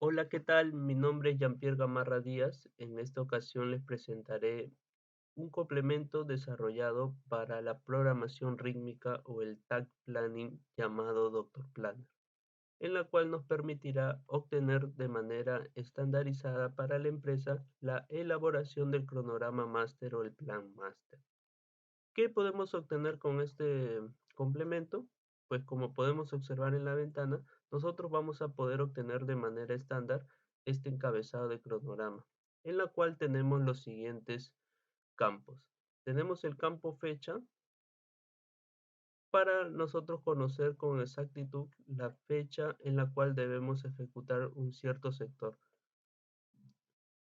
Hola, ¿qué tal? Mi nombre es Jean-Pierre Gamarra Díaz. En esta ocasión les presentaré un complemento desarrollado para la programación rítmica o el tag planning llamado Doctor Planner, en la cual nos permitirá obtener de manera estandarizada para la empresa la elaboración del cronograma máster o el plan máster. ¿Qué podemos obtener con este complemento? Pues como podemos observar en la ventana, nosotros vamos a poder obtener de manera estándar este encabezado de cronograma, en la cual tenemos los siguientes campos. Tenemos el campo fecha para nosotros conocer con exactitud la fecha en la cual debemos ejecutar un cierto sector.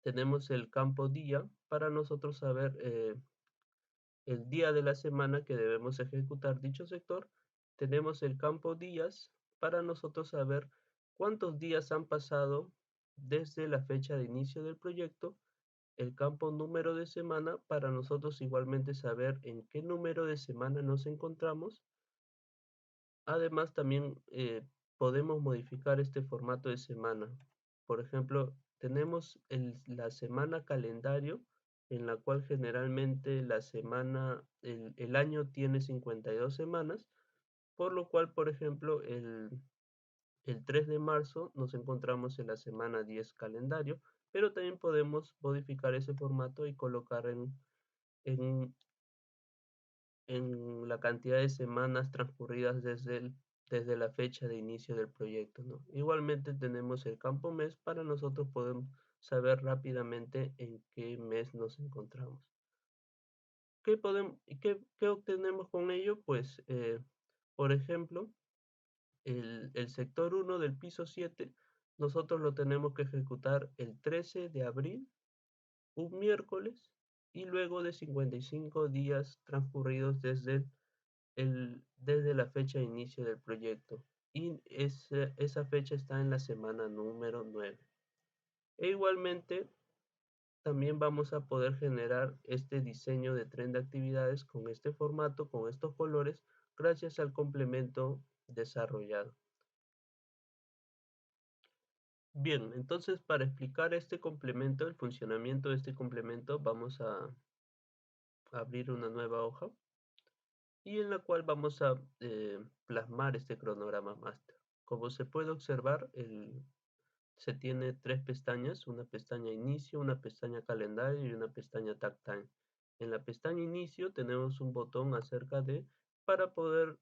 Tenemos el campo día para nosotros saber el día de la semana que debemos ejecutar dicho sector. Tenemos el campo días para nosotros saber cuántos días han pasado desde la fecha de inicio del proyecto. El campo número de semana para nosotros igualmente saber en qué número de semana nos encontramos. Además, también podemos modificar este formato de semana. Por ejemplo, tenemos la semana calendario, en la cual generalmente el año tiene 52 semanas, por lo cual, por ejemplo, el 3 de marzo nos encontramos en la semana 10 calendario, pero también podemos modificar ese formato y colocar en en la cantidad de semanas transcurridas desde la fecha de inicio del proyecto, ¿no? Igualmente tenemos el campo mes para nosotros poder saber rápidamente en qué mes nos encontramos. ¿Qué obtenemos con ello? Pues, por ejemplo, el sector uno del piso 7 nosotros lo tenemos que ejecutar el 13 de abril, un miércoles, y luego de 55 días transcurridos desde la fecha de inicio del proyecto, y esa fecha está en la semana número 9. E igualmente también vamos a poder generar este diseño de tren de actividades con este formato, con estos colores, gracias al complemento desarrollado. Bien, entonces para explicar este complemento, el funcionamiento de este complemento, vamos a abrir una nueva hoja y en la cual vamos a plasmar este cronograma master. Como se puede observar, se tiene tres pestañas, una pestaña inicio, una pestaña calendario y una pestaña tag time. En la pestaña inicio tenemos un botón acerca de, para poder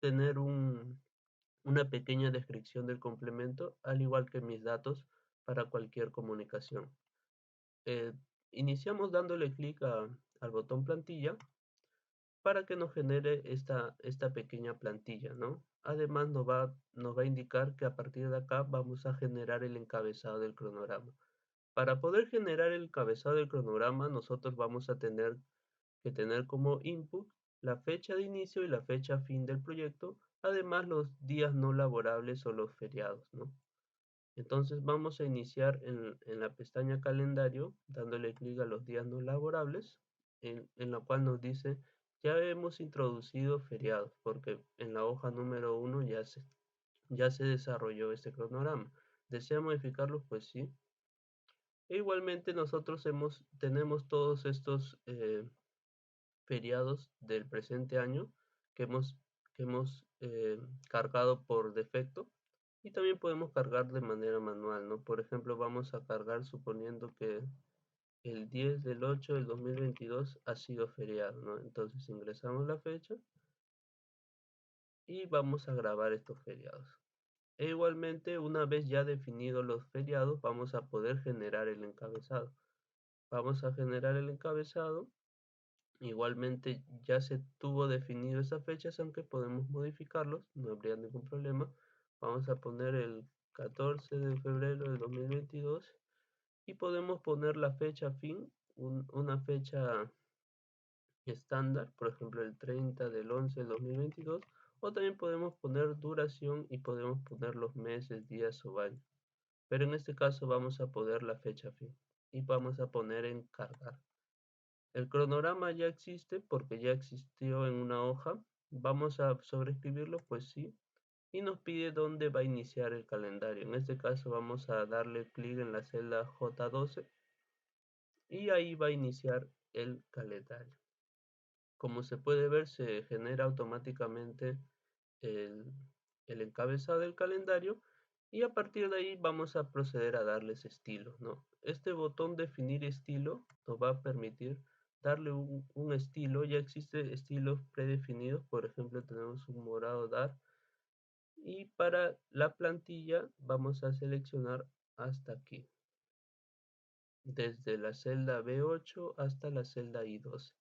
tener una pequeña descripción del complemento, al igual que mis datos para cualquier comunicación. Eh, Iniciamos dándole clic al botón plantilla para que nos genere esta pequeña plantilla, ¿no? Además nos va a indicar que a partir de acá vamos a generar el encabezado del cronograma. Para poder generar el encabezado del cronograma, nosotros vamos a tener que tener como input la fecha de inicio y la fecha fin del proyecto, además los días no laborables o los feriados, ¿no? Entonces vamos a iniciar en la pestaña calendario, dándole clic a los días no laborables, en la cual nos dice, ya hemos introducido feriados, porque en la hoja número uno ya se desarrolló este cronograma. ¿Desea modificarlos? Pues sí. E igualmente nosotros tenemos todos estos feriados del presente año que hemos cargado por defecto y también podemos cargar de manera manual, ¿no? Por ejemplo, vamos a cargar suponiendo que el 10 del 8 del 2022 ha sido feriado, ¿no? Entonces ingresamos la fecha y vamos a grabar estos feriados. E igualmente, una vez ya definidos los feriados, vamos a poder generar el encabezado. Vamos a generar el encabezado. Igualmente ya se tuvo definido esas fechas, aunque podemos modificarlos, no habría ningún problema. Vamos a poner el 14 de febrero de 2022 y podemos poner la fecha fin, una fecha estándar, por ejemplo el 30 del 11 del 2022, o también podemos poner duración y podemos poner los meses, días o años. Pero en este caso vamos a poner la fecha fin y vamos a poner en cargar. El cronograma ya existe porque ya existió en una hoja. ¿Vamos a sobreescribirlo? Pues sí. y nos pide dónde va a iniciar el calendario. En este caso vamos a darle clic en la celda J12 y ahí va a iniciar el calendario. Como se puede ver, se genera automáticamente el, el encabezado del calendario y a partir de ahí vamos a proceder a darles estilo, ¿no? Este botón definir estilo nos va a permitir darle un estilo. Ya existe estilos predefinidos, por ejemplo tenemos un morado dar, y para la plantilla vamos a seleccionar hasta aquí, desde la celda B8 hasta la celda I12.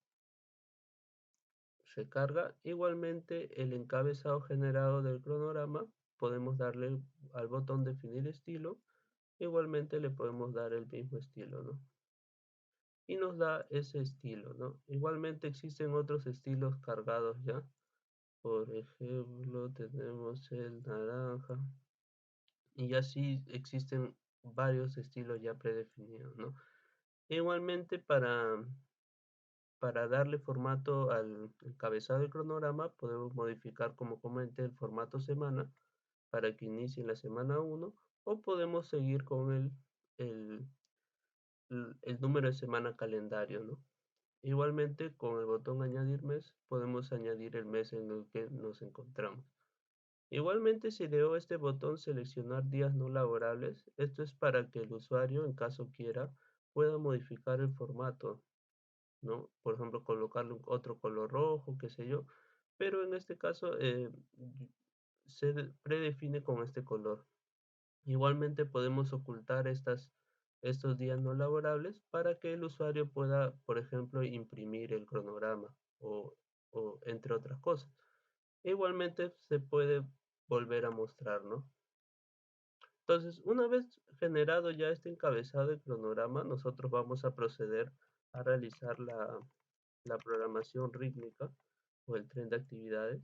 Se carga. Igualmente el encabezado generado del cronograma, podemos darle al botón definir estilo, igualmente le podemos dar el mismo estilo, ¿no? Y nos da ese estilo, ¿no? Igualmente existen otros estilos cargados ya. Por ejemplo, tenemos el naranja y así existen varios estilos ya predefinidos, ¿no? Igualmente para darle formato al encabezado del cronograma, podemos modificar, como comenté, el formato semana para que inicie en la semana 1, o podemos seguir con el, el número de semana calendario, ¿no? Igualmente, con el botón añadir mes, podemos añadir el mes en el que nos encontramos. Igualmente, si le doy este botón seleccionar días no laborables, esto es para que el usuario, en caso quiera, pueda modificar el formato, ¿no? Por ejemplo, colocarle otro color rojo, qué sé yo, pero en este caso se predefine con este color. Igualmente podemos ocultar estos días no laborables para que el usuario pueda, por ejemplo, imprimir el cronograma o, o entre otras cosas. Igualmente se puede volver a mostrar, ¿no? Entonces, una vez generado ya este encabezado de cronograma, nosotros vamos a proceder a realizar la programación rítmica o el tren de actividades.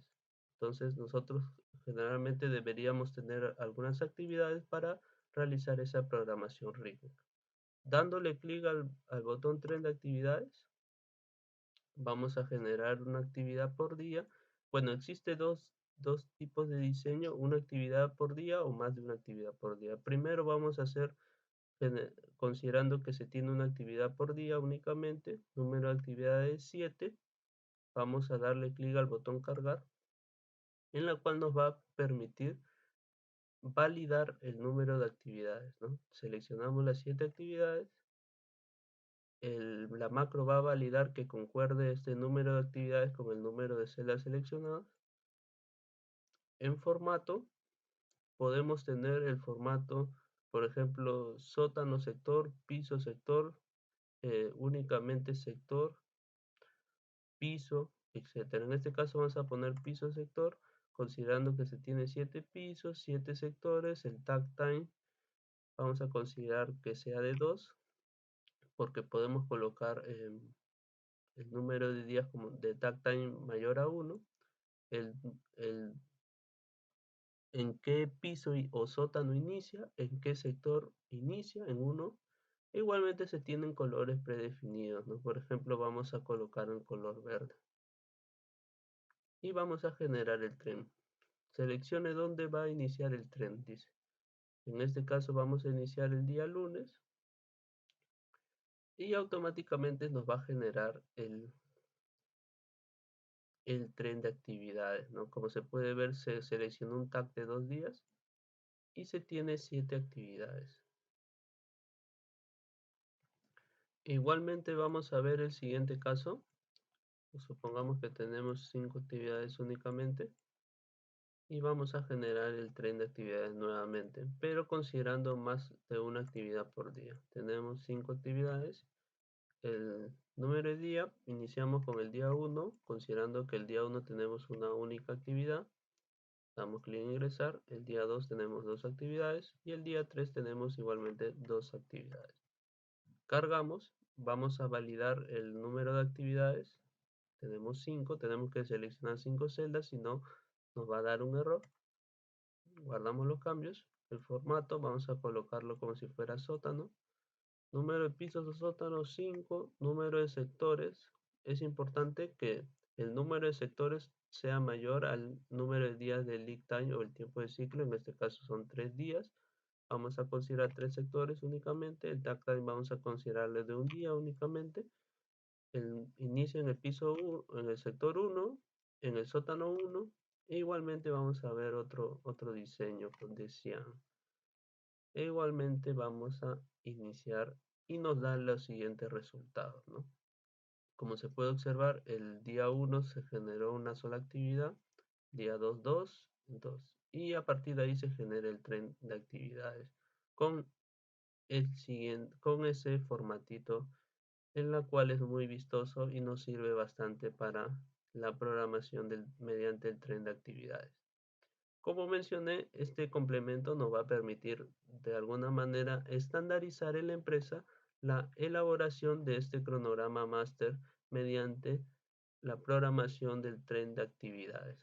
Entonces nosotros generalmente deberíamos tener algunas actividades para realizar esa programación rítmica. Dándole clic al botón tren de actividades, vamos a generar una actividad por día. Bueno, existe dos tipos de diseño, una actividad por día o más de una actividad por día. Primero vamos a hacer, considerando que se tiene una actividad por día únicamente, número de actividades 7. Vamos a darle clic al botón cargar, en la cual nos va a permitir validar el número de actividades, ¿no? Seleccionamos las 7 actividades, la macro va a validar que concuerde este número de actividades con el número de celdas seleccionadas. En formato, podemos tener el formato, por ejemplo, sótano sector, piso sector, únicamente sector, piso, etcétera. En este caso vamos a poner piso sector, considerando que se tiene 7 pisos, 7 sectores. El tag time vamos a considerar que sea de 2, porque podemos colocar el número de días como de tag time mayor a 1, el, el, en qué piso o sótano inicia, en qué sector inicia, en 1. Igualmente se tienen colores predefinidos, ¿no? Por ejemplo, vamos a colocar en color verde y vamos a generar el tren. Seleccione dónde va a iniciar el tren, dice. En este caso vamos a iniciar el día lunes y automáticamente nos va a generar el tren de actividades, ¿no? Como se puede ver, se seleccionó un tag de 2 días y se tiene 7 actividades. Igualmente vamos a ver el siguiente caso. Supongamos que tenemos 5 actividades únicamente y vamos a generar el tren de actividades nuevamente, pero considerando más de una actividad por día. Tenemos 5 actividades. El número de día, iniciamos con el día 1, considerando que el día 1 tenemos una única actividad. Damos clic en ingresar. El día 2 tenemos 2 actividades y el día 3 tenemos igualmente 2 actividades. Cargamos, vamos a validar el número de actividades. Tenemos 5, tenemos que seleccionar 5 celdas, si no nos va a dar un error. Guardamos los cambios. El formato vamos a colocarlo como si fuera sótano. Número de pisos o sótanos 5, número de sectores. Es importante que el número de sectores sea mayor al número de días del lead time o el tiempo de ciclo, en este caso son 3 días. Vamos a considerar 3 sectores únicamente, el takt time vamos a considerarle de un día únicamente, el inicio en el piso 1, en el sector 1, en el sótano 1, e igualmente vamos a ver otro diseño con Decian. E igualmente vamos a iniciar y nos da los siguientes resultados, ¿no? Como se puede observar, el día 1 se generó una sola actividad, día 2 2 2, y a partir de ahí se genera el tren de actividades con con ese formatito, en la cual es muy vistoso y nos sirve bastante para la programación mediante el tren de actividades. Como mencioné, este complemento nos va a permitir de alguna manera estandarizar en la empresa la elaboración de este cronograma máster mediante la programación del tren de actividades.